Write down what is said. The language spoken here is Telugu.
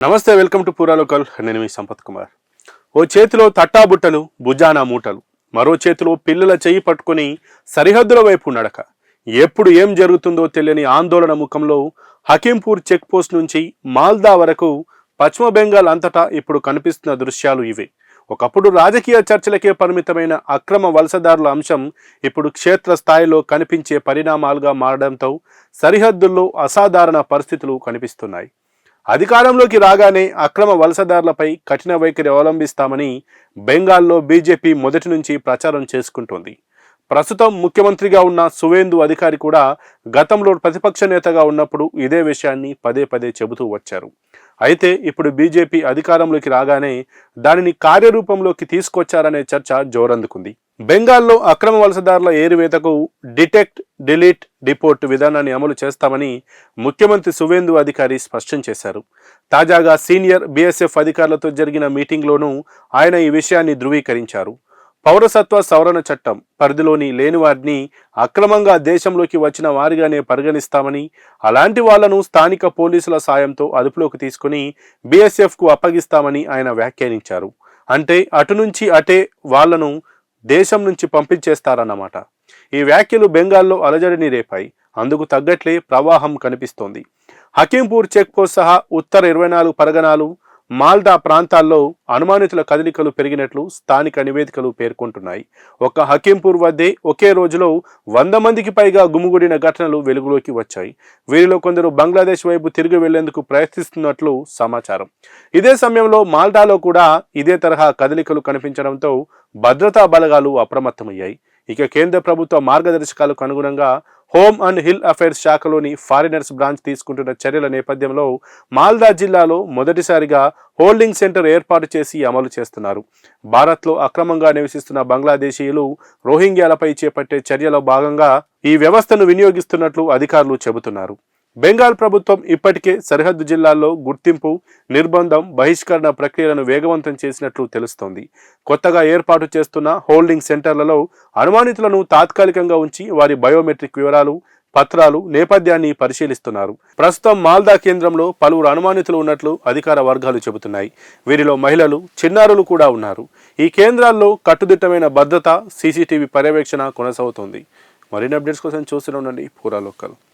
నమస్తే, వెల్కమ్ టు పూరా లోకల్. నేను మీ సంపత్ కుమార్. ఓ చేతిలో తట్టాబుట్టలు, భుజాన మూటలు, మరో చేతిలో పిల్లల చెయ్యి పట్టుకుని సరిహద్దుల వైపు నడక. ఎప్పుడు ఏం జరుగుతుందో తెలియని ఆందోళన ముఖంలో హకీంపూర్ చెక్ పోస్ట్ నుంచి మాల్దా వరకు పశ్చిమ బెంగాల్ అంతటా ఇప్పుడు కనిపిస్తున్న దృశ్యాలు ఇవే. ఒకప్పుడు రాజకీయ చర్చలకే పరిమితమైన అక్రమ వలసదారుల అంశం ఇప్పుడు క్షేత్ర స్థాయిలో కనిపించే పరిణామాలుగా మారడంతో సరిహద్దుల్లో అసాధారణ పరిస్థితులు కనిపిస్తున్నాయి. అధికారంలోకి రాగానే అక్రమ వలసదారులపై కఠిన వైఖరి అవలంబిస్తామని బెంగాల్లో బీజేపీ మొదటి నుంచి ప్రచారం చేసుకుంటోంది. ప్రస్తుతం ముఖ్యమంత్రిగా ఉన్న సువేందు అధికారి కూడా గతంలో ప్రతిపక్ష నేతగా ఉన్నప్పుడు ఇదే విషయాన్ని పదే పదే చెబుతూ వచ్చారు. అయితే ఇప్పుడు బీజేపీ అధికారంలోకి రాగానే దానిని కార్యరూపంలోకి తీసుకొచ్చారనే చర్చ జోరందుకుంది. బెంగాల్లో అక్రమ వలసదారుల ఏరివేతకు డిటెక్ట్, డిలీట్, డిపోర్ట్ విధానాన్ని అమలు చేస్తామని ముఖ్యమంత్రి సువేందు అధికారి స్పష్టం చేశారు. తాజాగా సీనియర్ బీఎస్ఎఫ్ అధికారులతో జరిగిన మీటింగ్లోనూ ఆయన ఈ విషయాన్ని ధృవీకరించారు. పౌరసత్వ సవరణ చట్టం పరిధిలోని లేని వారిని అక్రమంగా దేశంలోకి వచ్చిన వారిగానే పరిగణిస్తామని, అలాంటి వాళ్లను స్థానిక పోలీసుల సాయంతో అదుపులోకి తీసుకుని బీఎస్ఎఫ్కు అప్పగిస్తామని ఆయన వ్యాఖ్యానించారు. అంటే అటు నుంచి అటే వాళ్లను దేశం నుంచి పంపించేస్తారన్నమాట. ఈ వ్యాఖ్యలు బెంగాల్లో అలజడిని రేపాయి. అందుకు తగ్గట్లే ప్రవాహం కనిపిస్తోంది. హకీంపూర్ చెక్ పోస్ట్ సహా ఉత్తర 24 పరగనాలు, మాల్దా ప్రాంతాల్లో అనుమానితుల కదలికలు పెరిగినట్లు స్థానిక నివేదికలు పేర్కొంటున్నాయి. ఒక్క హకీంపూర్ వద్దే ఒకే రోజులో 100 మందికి పైగా గుమిగూడిన ఘటనలు వెలుగులోకి వచ్చాయి. వీరిలో కొందరు బంగ్లాదేశ్ వైపు తిరిగి వెళ్లేందుకు ప్రయత్నిస్తున్నట్లు సమాచారం. ఇదే సమయంలో మాల్దాలో కూడా ఇదే తరహా కదలికలు కనిపించడంతో భద్రతా బలగాలు అప్రమత్తమయ్యాయి. ఇక కేంద్ర ప్రభుత్వ మార్గదర్శకాలకు అనుగుణంగా హోమ్ అండ్ హిల్ అఫైర్స్ శాఖలోని ఫారినర్స్ బ్రాంచ్ తీసుకుంటున్న చర్యల నేపథ్యంలో మాల్దా జిల్లాలో మొదటిసారిగా హోల్డింగ్ సెంటర్ ఏర్పాటు చేసి అమలు చేస్తున్నారు. భారత్లో అక్రమంగా నివసిస్తున్న బంగ్లాదేశీయులు, రోహింగ్యాలపై చేపట్టే చర్యలో భాగంగా ఈ వ్యవస్థను వినియోగిస్తున్నట్లు అధికారులు చెబుతున్నారు. బెంగాల్ ప్రభుత్వం ఇప్పటికే సరిహద్దు జిల్లాల్లో గుర్తింపు, నిర్బంధం, బహిష్కరణ ప్రక్రియలను వేగవంతం చేసినట్లు తెలుస్తోంది. కొత్తగా ఏర్పాటు చేస్తున్న హోల్డింగ్ సెంటర్లలో అనుమానితులను తాత్కాలికంగా ఉంచి వారి బయోమెట్రిక్ వివరాలు, పత్రాలు, నేపథ్యాన్ని పరిశీలిస్తున్నారు. ప్రస్తుతం మాల్దా కేంద్రంలో పలువురు అనుమానితులు ఉన్నట్లు అధికార వర్గాలు చెబుతున్నాయి. వీరిలో మహిళలు, చిన్నారులు కూడా ఉన్నారు. ఈ కేంద్రాల్లో కట్టుదిట్టమైన భద్రత, సీసీటీవీ పర్యవేక్షణ కొనసాగుతోంది. మరిన్ని అప్డేట్స్ కోసం చూస్తూనే ఉండండి పూరా లోకల్.